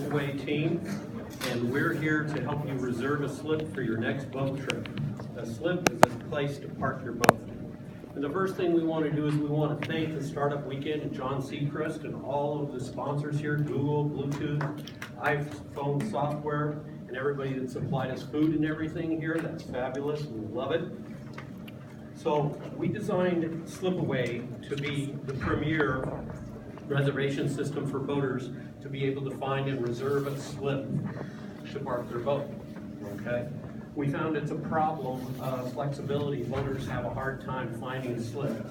Slipaway team, and we're here to help you reserve a slip for your next boat trip. A slip is a place to park your boat. And the first thing we want to do is we want to thank the Startup Weekend and John Seacrest and all of the sponsors here, Google, Bluetooth, iPhone software, and everybody that supplied us food and everything here. That's fabulous, we love it. So we designed Slipaway to be the premier reservation system for boaters to be able to find and reserve a slip to park their boat, okay? We found it's a problem of flexibility. Boaters have a hard time finding a slip.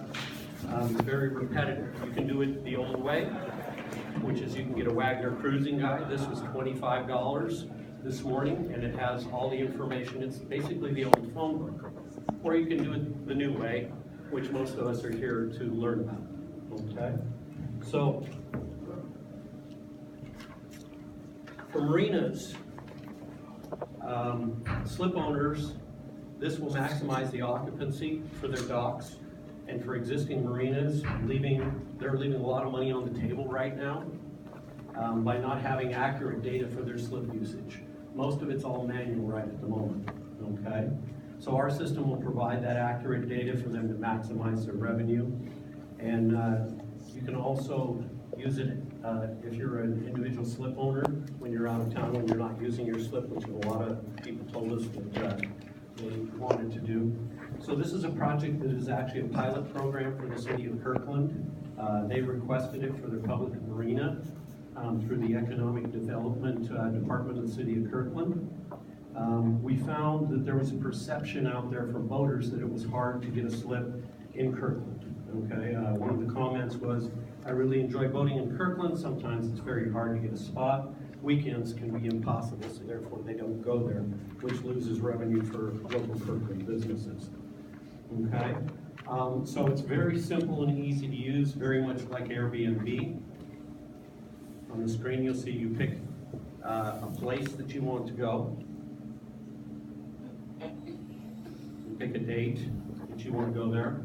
It's very repetitive. You can do it the old way, which is you can get a Wagner cruising guide. This was $25 this morning, and it has all the information. It's basically the old phone book. Or you can do it the new way, which most of us are here to learn about, okay? So, for marinas, slip owners, this will maximize the occupancy for their docks, and for existing marinas, they're leaving a lot of money on the table right now by not having accurate data for their slip usage. Most of it's all manual right at the moment, okay? So our system will provide that accurate data for them to maximize their revenue, and you can also use it if you're an individual slip owner when you're out of town, when you're not using your slip, which a lot of people told us that they wanted to do. So this is a project that is actually a pilot program for the city of Kirkland. They requested it for their public marina through the Economic Development Department of the city of Kirkland. We found that there was a perception out there for boaters that it was hard to get a slip in Kirkland. Okay, one of the comments was, I really enjoy boating in Kirkland. Sometimes it's very hard to get a spot. Weekends can be impossible, so therefore they don't go there, which loses revenue for local Kirkland businesses. Okay, so it's very simple and easy to use, very much like Airbnb. On the screen you'll see you pick a place that you want to go. You pick a date that you want to go there.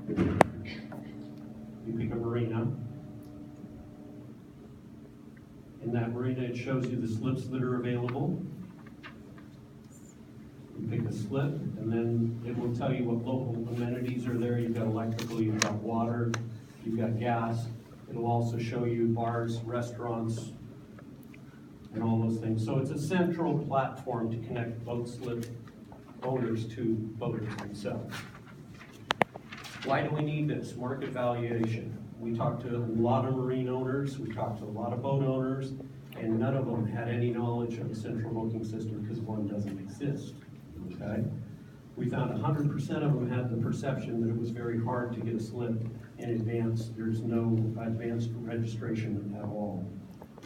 You pick a marina. In that marina, it shows you the slips that are available. You pick a slip, and then it will tell you what local amenities are there. You've got electrical, you've got water, you've got gas. It'll also show you bars, restaurants, and all those things. So it's a central platform to connect boat slip owners to boaters themselves. Why do we need this? Market valuation. We talked to a lot of marine owners, we talked to a lot of boat owners, and none of them had any knowledge of a central booking system because one doesn't exist, okay? We found 100% of them had the perception that it was very hard to get a slip in advance. There's no advanced registration at all,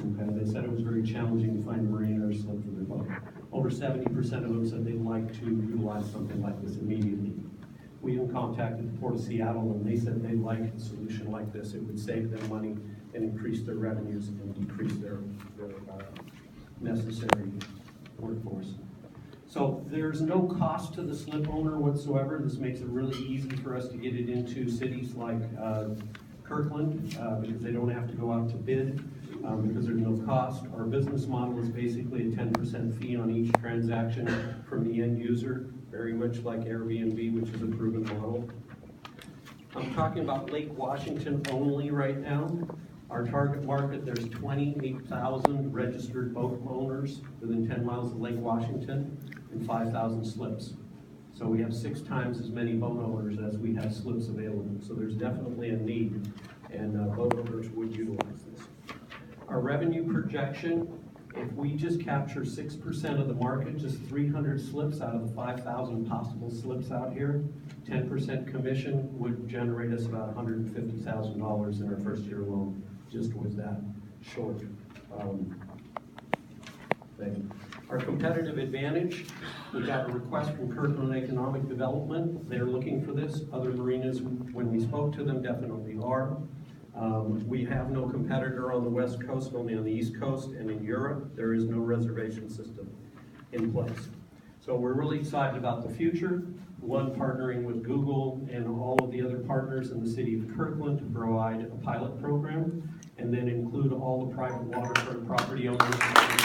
okay? They said it was very challenging to find a marina or a slip for their boat. Over 70% of them said they'd like to utilize something like this immediately. We even contacted the Port of Seattle, and they said they'd like a solution like this. It would save them money and increase their revenues and decrease their necessary workforce. So there's no cost to the slip owner whatsoever. This makes it really easy for us to get it into cities like Kirkland because they don't have to go out to bid because there's no cost. Our business model is basically a 10% fee on each transaction from the end user, very much like Airbnb, which is a proven model. I'm talking about Lake Washington only right now. Our target market, there's 28,000 registered boat owners within 10 miles of Lake Washington and 5,000 slips. So we have 6 times as many boat owners as we have slips available. So there's definitely a need, and boat owners would utilize this. Our revenue projection, if we just capture 6% of the market, just 300 slips out of the 5,000 possible slips out here, 10% commission would generate us about $150,000 in our first year alone, just with that short thing. Our competitive advantage, we got a request from Kirkland Economic Development. They're looking for this. Other marinas, when we spoke to them, definitely are. We have no competitor on the West Coast, only on the East Coast, and in Europe, there is no reservation system in place. So we're really excited about the future. One, partnering with Google and all of the other partners in the city of Kirkland to provide a pilot program, and then include all the private waterfront property owners